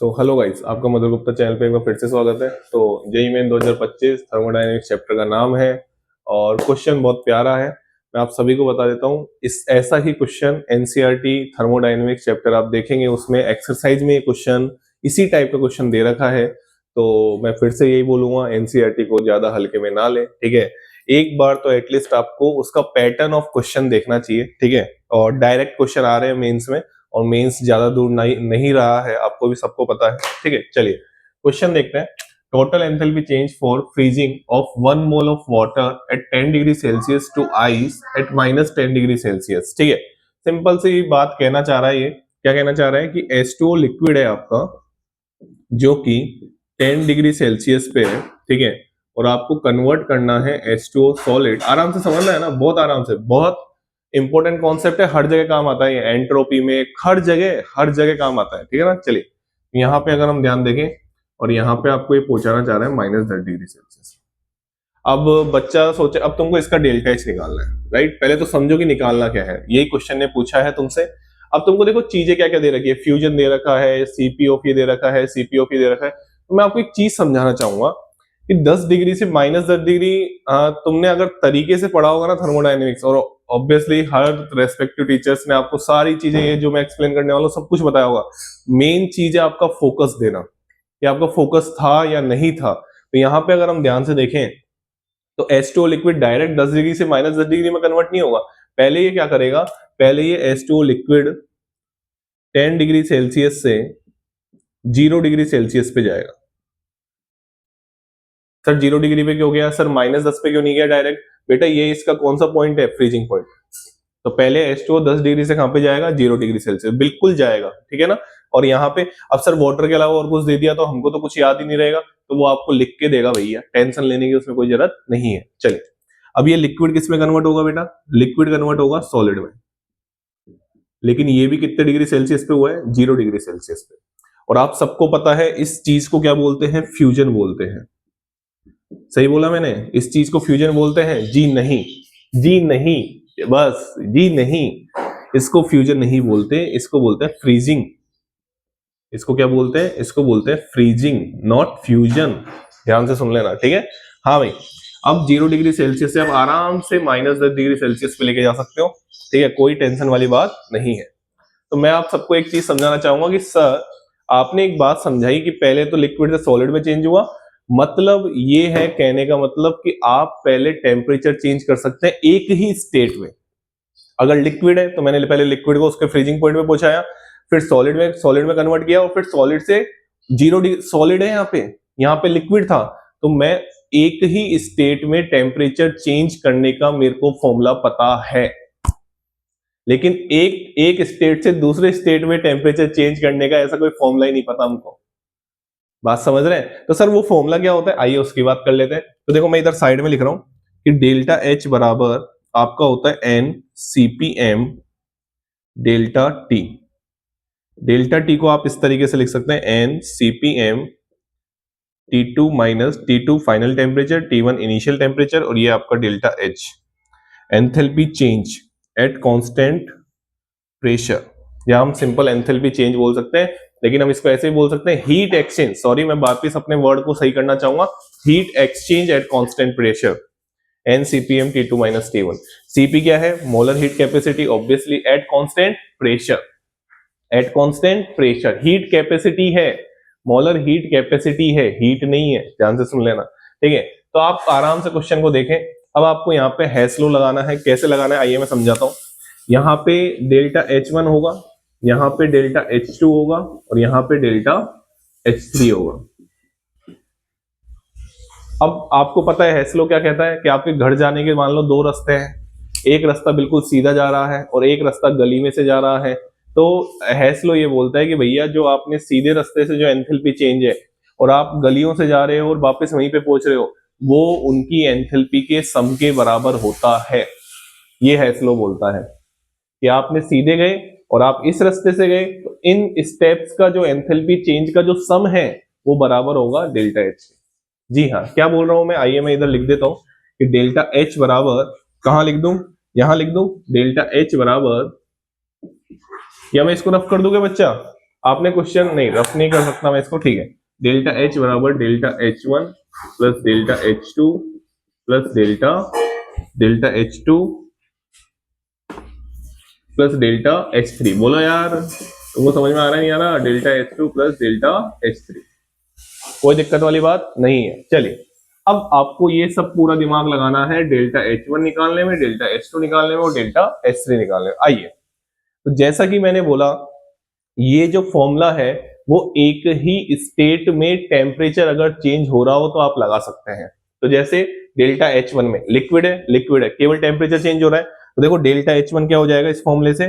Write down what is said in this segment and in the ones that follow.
Hello guys, आपका मधुर Gupta channel पे एक बार फिर से स्वागत है। तो जेईई मेन 2025 थर्मोडायनेमिक्स चैप्टर का नाम है और क्वेश्चन बहुत प्यारा है। मैं आप सभी को बता देता हूँ, इस ऐसा ही क्वेश्चन एनसीईआरटी थर्मोडायनेमिक्स चैप्टर आप देखेंगे, उसमें एक्सरसाइज में क्वेश्चन इसी टाइप का क्वेश्चन दे रखा है। तो मैं फिर से यही बोलूंगा, एनसीईआरटी को ज्यादा हल्के में ना ले, ठीक है। एक बार तो एटलीस्ट आपको उसका पैटर्न ऑफ क्वेश्चन देखना चाहिए, ठीक है। और डायरेक्ट क्वेश्चन आ रहे हैं मेंस में, और मेंस ज्यादा दूर नहीं रहा है, आपको भी सबको पता है, ठीक है। चलिए क्वेश्चन देखते हैं। Total enthalpy change for freezing of 1 mole of water at 10 degree Celsius to ice at -10 degree Celsius, ठीक है। सिंपल सी बात कहना चाह रहा है, ये क्या कहना चाह रहा है कि H2O लिक्विड है आपका, जो कि 10 डिग्री सेल्सियस पे है, ठीक है। और आपको कन्वर्ट करना है H2O सॉलिड। आराम से समझना है ना, बहुत आराम से, बहुत इंपॉर्टेंट कॉन्सेप्ट है, हर जगह काम आता है ये, एंट्रोपी में हर जगह काम आता है, ठीक है ना। चलिए यहाँ पे अगर हम ध्यान देखें, और यहाँ पे आपको ये पहुंचाना चाह रहा है -10 डिग्री सेल्सियस। अब बच्चा सोचे, अब तुमको इसका डेल्टा एच निकालना है, राइट। पहले तो समझो कि निकालना क्या है, यही क्वेश्चन ने पूछा है तुमसे। अब तुमको देखो चीजें क्या क्या दे रखी है, फ्यूजन दे रखा है, सीपीओपी दे रखा है, सीपीओपी दे रखा है। तो मैं आपको एक चीज समझाना चाहूंगा कि 10 डिग्री से -10 डिग्री तुमने अगर तरीके से पढ़ा होगा ना थर्मोडायनेमिक्स, और ऑब्वियसली हर रेस्पेक्टिव टीचर्स ने आपको सारी चीजें, ये जो मैं एक्सप्लेन करने वाला हूँ सब कुछ बताया होगा। मेन चीज है आपका फोकस देना, कि आपका फोकस था या नहीं था। तो यहाँ पे अगर हम ध्यान से देखें तो H2O लिक्विड डायरेक्ट 10 डिग्री से -10 डिग्री में कन्वर्ट नहीं होगा। पहले ये क्या करेगा, पहले ये H2O लिक्विड 10 डिग्री सेल्सियस से 0 डिग्री सेल्सियस पे जाएगा। सर 0 डिग्री पे क्यों गया, सर -10 पे क्यों नहीं गया डायरेक्ट? बेटा ये इसका कौन सा पॉइंट है, फ्रीजिंग पॉइंट। तो पहले H2O 10 डिग्री से कहां पे जाएगा, 0 डिग्री सेल्सियस, बिल्कुल जाएगा, ठीक है ना। और यहाँ पे अब सर वाटर के अलावा और कुछ दे दिया तो हमको तो कुछ याद ही नहीं रहेगा, तो वो आपको लिख के देगा भैया, टेंशन लेने की उसमें कोई जरूरत नहीं है। चलिए अब ये लिक्विड किस में कन्वर्ट होगा बेटा, लिक्विड कन्वर्ट होगा सॉलिड में। लेकिन ये भी कितने डिग्री सेल्सियस पे हुआ है, 0 डिग्री सेल्सियस पे। और आप सबको पता है इस चीज को क्या बोलते हैं, फ्यूजन बोलते हैं। सही बोला मैंने, इस चीज को फ्यूजन बोलते हैं? जी नहीं, जी नहीं, बस जी नहीं, इसको फ्यूजन नहीं बोलते, इसको बोलते हैं फ्रीजिंग। इसको क्या बोलते हैं, इसको बोलते हैं फ्रीजिंग, नॉट फ्यूजन। ध्यान से सुन लेना, ठीक है। हाँ भाई, अब 0 डिग्री सेल्सियस से अब आराम से -10 डिग्री सेल्सियस पे लेके जा सकते हो, ठीक है, कोई टेंशन वाली बात नहीं है। तो मैं आप सबको एक चीज समझाना चाहूंगा कि सर आपने एक बात समझाई कि पहले तो लिक्विड से सॉलिड में चेंज हुआ, मतलब ये है कहने का मतलब कि आप पहले टेम्परेचर चेंज कर सकते हैं एक ही स्टेट में। अगर लिक्विड है तो मैंने पहले लिक्विड को उसके फ्रीजिंग पॉइंट में पहुंचाया, फिर सॉलिड में कन्वर्ट किया, और फिर सॉलिड से 0 डिग्री, सॉलिड है यहाँ पे लिक्विड था, तो मैं एक ही स्टेट में टेम्परेचर चेंज करने का मेरे को फॉर्मूला पता है। लेकिन एक स्टेट से दूसरे स्टेट में टेम्परेचर चेंज करने का ऐसा कोई फॉर्मूला ही नहीं पता हमको। बात समझ रहे हैं? तो सर वो फॉर्मूला क्या होता है, आइए उसकी बात कर लेते हैं। तो देखो मैं इधर साइड में लिख रहा हूं कि डेल्टा एच बराबर आपका होता है N CPM delta T. Delta T को आप इस तरीके से लिख सकते हैं, N CPM T2 minus T2 final temperature, T1 initial temperature, और ये आपका delta H enthalpy change at constant pressure, या हम सिंपल एंथैल्पी चेंज बोल सकते हैं, लेकिन हम इसको ऐसे ही बोल सकते हैं हीट एक्सचेंज। सॉरी, मैं वापिस अपने वर्ड को सही करना चाहूंगा, heat exchange at constant pressure, N CPM T2 minus T1। CP क्या है, molar heat capacity, obviously at constant pressure, at constant pressure heat capacity है, मोलर हीट कैपेसिटी है, हीट नहीं है, ध्यान से सुन लेना, ठीक है। तो आप आराम से क्वेश्चन को देखें। अब आपको यहाँ पे हेस लॉ लगाना है, कैसे लगाना है आइए मैं समझाता हूं। यहाँ पे डेल्टा H1 होगा, यहाँ पे डेल्टा H2 होगा, और यहाँ पे डेल्टा H3 होगा। अब आपको पता है हेस लॉ क्या कहता है कि आपके घर जाने के मान लो दो रास्ते हैं, एक रास्ता बिल्कुल सीधा जा रहा है और एक रास्ता गली में से जा रहा है। तो हेस लॉ ये बोलता है कि भैया जो आपने सीधे रास्ते से जो एंथैल्पी चेंज है और आप गलियों से जा रहे हो और वापस वहीं पे पहुंच रहे हो, वो उनकी एंथैल्पी के सम के बराबर होता है। ये हेस लॉ बोलता है कि आपने सीधे गए और आप इस रास्ते से गए, तो इन स्टेप्स का जो एंथैल्पी चेंज का जो सम है वो बराबर होगा डेल्टा एच। जी हाँ, क्या बोल रहा हूं मैं, आइए मैं इधर लिख देता हूं कि डेल्टा एच बराबर, कहां लिख दूं, यहां लिख दूं, डेल्टा एच बराबर, या मैं इसको रफ कर दूंगा बच्चा, आपने क्वेश्चन नहीं रफ नहीं कर सकता मैं इसको, ठीक है। डेल्टा एच बराबर delta H one plus delta H two plus delta H two plus delta H three. बोलो यार तुमको समझ में आ रहा है नहीं आ रहा? Delta H two plus delta H three, कोई दिक्कत वाली बात नहीं है। चलिए अब आपको ये सब पूरा दिमाग लगाना है डेल्टा एच वन निकालने में, डेल्टा एच टू निकालने में और डेल्टा एच थ्री निकालने में। आइए, तो जैसा कि मैंने बोला ये जो फॉर्मूला है वो एक ही स्टेट में टेम्परेचर अगर चेंज हो रहा हो तो आप लगा सकते हैं। तो जैसे डेल्टा एच वन में लिक्विड है, केवल टेम्परेचर चेंज हो रहा है, तो देखो डेल्टा एच वन क्या हो जाएगा इस फॉर्मूले से,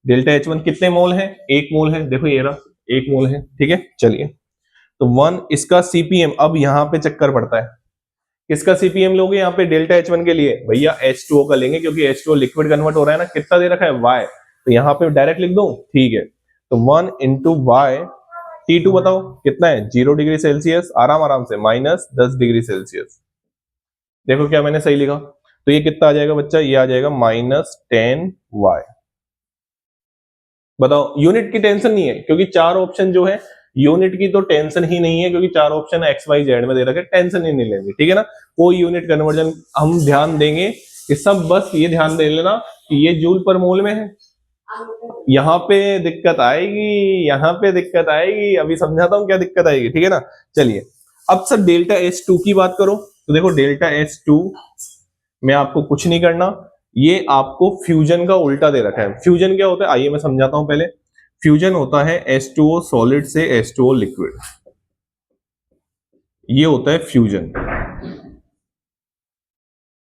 डेल्टा एच वन कितने मोल है? 1 मोल है, देखो ये रहा 1 मोल है, ठीक है। चलिए तो 1 इसका सीपीएम, अब यहां पे चक्कर पड़ता है, किसका सीपीएम लोगे यहाँ पे डेल्टा एच वन के लिए? भैया H2O का लेंगे, क्योंकि H2O लिक्विड कन्वर्ट हो रहा है ना, कितना दे रखा है Y, तो यहाँ पे डायरेक्ट लिख दो, ठीक है। तो 1 इंटू वाई, T2 बताओ कितना है? 0 डिग्री सेल्सियस, आराम से माइनस 10 डिग्री सेल्सियस। देखो क्या मैंने सही लिखा? तो ये कितना आ जाएगा बच्चा? ये आ जाएगा -10Y। बताओ, यूनिट की टेंशन नहीं है क्योंकि 4 ऑप्शन जो है, यूनिट की तो टेंशन ही नहीं है क्योंकि 4 ऑप्शन एक्स वाई जेड में दे रखे, टेंशन ही नहीं लेंगे, ठीक है ना। कोई यूनिट कन्वर्जन हम ध्यान देंगे कि सब, बस ये ध्यान दे लेना कि ये जूल पर मोल में है। यहाँ पे दिक्कत आएगी, यहाँ पे दिक्कत आएगी, अभी समझाता हूं क्या दिक्कत आएगी, ठीक है ना। चलिए अब सर डेल्टा एच टू की बात करो, तो देखो डेल्टा एच टू में आपको कुछ नहीं करना, ये आपको फ्यूजन का उल्टा दे रखा है। फ्यूजन क्या होता है आइए मैं समझाता हूं पहले। फ्यूजन होता है H2O सॉलिड से H2O लिक्विड, ये होता है फ्यूजन।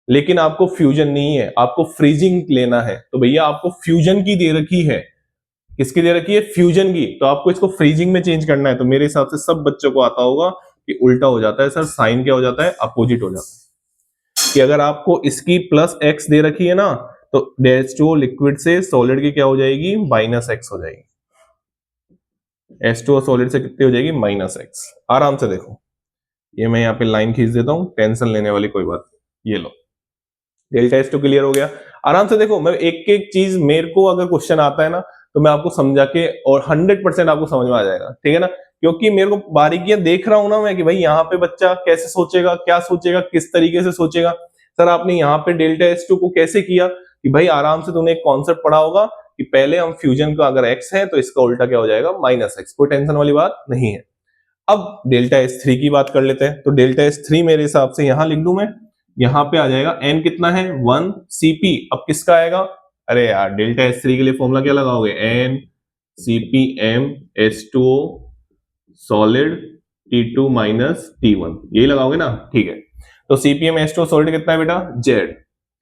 लेकिन आपको फ्यूजन नहीं है, आपको फ्रीजिंग लेना है। तो भैया आपको फ्यूजन की दे रखी है, किसकी दे रखी है? फ्यूजन की। तो आपको इसको फ्रीजिंग में चेंज करना है। तो मेरे हिसाब से सब बच्चों को आता होगा कि उल्टा हो जाता है सर, साइन क्या हो जाता है? अपोजिट हो जाता है। कि अगर आपको इसकी प्लस एक्स दे रखी है ना, तो H2O लिक्विड से सॉलिड की क्या हो जाएगी? -x हो जाएगी। H2O सॉलिड से कितनी हो जाएगी? -x। आराम से देखो, ये मैं यहाँ पे लाइन खींच देता हूं, टेंशन लेने वाली कोई बात नहीं। ये लो, डेल्टा H2 क्लियर हो गया। आराम से देखो, मैं एक एक चीज, मेरे को अगर क्वेश्चन आता है ना तो मैं आपको समझा के, और 100% आपको समझ में आ जाएगा, ठीक है ना। क्योंकि मेरे को बारीकियां देख रहा हूं ना मैं कि भाई यहाँ पे बच्चा कैसे सोचेगा, क्या सोचेगा, किस तरीके से सोचेगा। सर आपने यहाँ पे डेल्टा H2 को कैसे किया कि भाई आराम से तूने एक कॉन्सेप्ट पढ़ा होगा कि पहले हम फ्यूजन का अगर x है तो इसका उल्टा क्या हो जाएगा? -x। कोई टेंशन वाली बात नहीं है। अब डेल्टा H3 की बात कर लेते हैं। तो डेल्टा H3 मेरे हिसाब से यहां लिख दूं मैं, यहां पे आ जाएगा n कितना है? 1 Cp। अब किसका आएगा? अरे यार डेल्टा H3 के लिए फॉर्मूला क्या लगाओगे? n CpM H2O solid T2 minus T1, यही लगाओगे ना, ठीक है। तो CpM H2O सॉलिड कितना है बेटा? Z,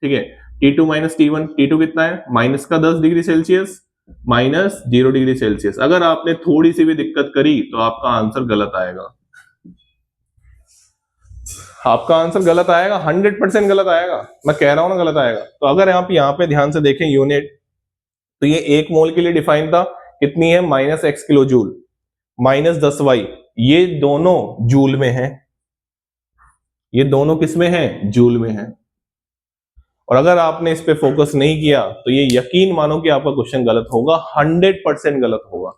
ठीक है। T2 माइनस T1, T2 कितना है? माइनस का 10 डिग्री सेल्सियस, -0 डिग्री सेल्सियस। अगर आपने थोड़ी सी भी दिक्कत करी तो आपका आंसर गलत आएगा, आपका आंसर गलत आएगा, 100% गलत आएगा, मैं कह रहा हूं ना गलत आएगा। तो अगर आप यहाँ पे ध्यान से देखें यूनिट, तो ये 1 मोल के लिए डिफाइन था, कितनी है? -x kilo joule, -10y। ये दोनों जूल में है, ये दोनों किस में है? जूल में है। और अगर आपने इस पे फोकस नहीं किया तो ये यकीन मानो कि आपका क्वेश्चन गलत होगा, 100% गलत होगा।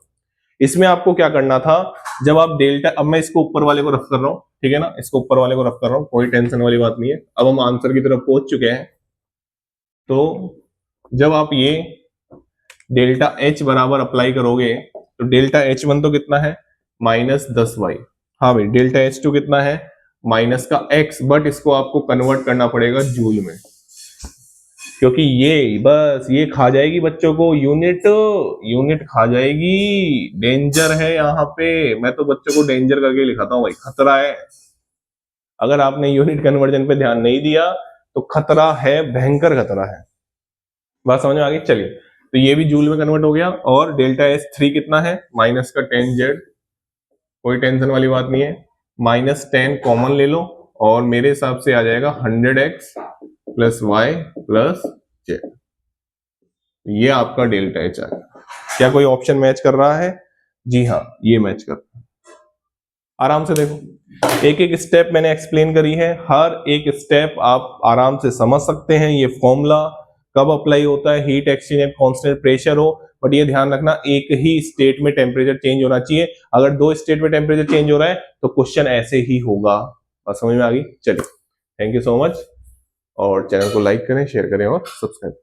इसमें आपको क्या करना था, जब आप डेल्टा, अब मैं इसको ऊपर वाले को रफ कर रहा हूं, ठीक है ना, इसको ऊपर वाले को रफ कर रहा हूं, कोई टेंशन वाली बात नहीं है। अब हम आंसर की तरफ पहुंच चुके हैं। तो जब आप ये डेल्टा H बराबर अप्लाई करोगे तो डेल्टा H1 तो कितना है? -10y। हाँ भाई, डेल्टा H2 कितना है? माइनस का x, बट इसको आपको कन्वर्ट करना पड़ेगा जूल में, क्योंकि ये बस ये खा जाएगी बच्चों को, यूनिट खा जाएगी। डेंजर है यहाँ पे, मैं तो बच्चों को डेंजर करके लिखाता हूँ भाई, खतरा है। अगर आपने यूनिट कन्वर्जन पे ध्यान नहीं दिया तो खतरा है, भयंकर खतरा है। बात समझ में आ गई? चलिए, तो ये भी जूल में कन्वर्ट हो गया। और डेल्टा H3 कितना है? माइनस का 10z, कोई टेंशन वाली बात नहीं है, -10 कॉमन ले लो और मेरे हिसाब से आ जाएगा 100x plus Y plus Z. ये आपका डेल्टा H है। क्या कोई ऑप्शन मैच कर रहा है? जी हाँ, ये मैच कर रहा है। आराम से देखो, एक एक स्टेप मैंने एक्सप्लेन करी है, हर एक स्टेप आप आराम से समझ सकते हैं। ये फॉर्मूला कब अप्लाई होता है? Heat exchange at constant pressure हो, बट ये ध्यान रखना एक ही स्टेट में टेम्परेचर चेंज होना चाहिए। अगर 2 स्टेट में टेम्परेचर चेंज हो रहा है तो क्वेश्चन ऐसे ही होगा। और समझ में आ गई? चलिए, थैंक यू सो मच, और चैनल को लाइक करें, शेयर करें और सब्सक्राइब करें।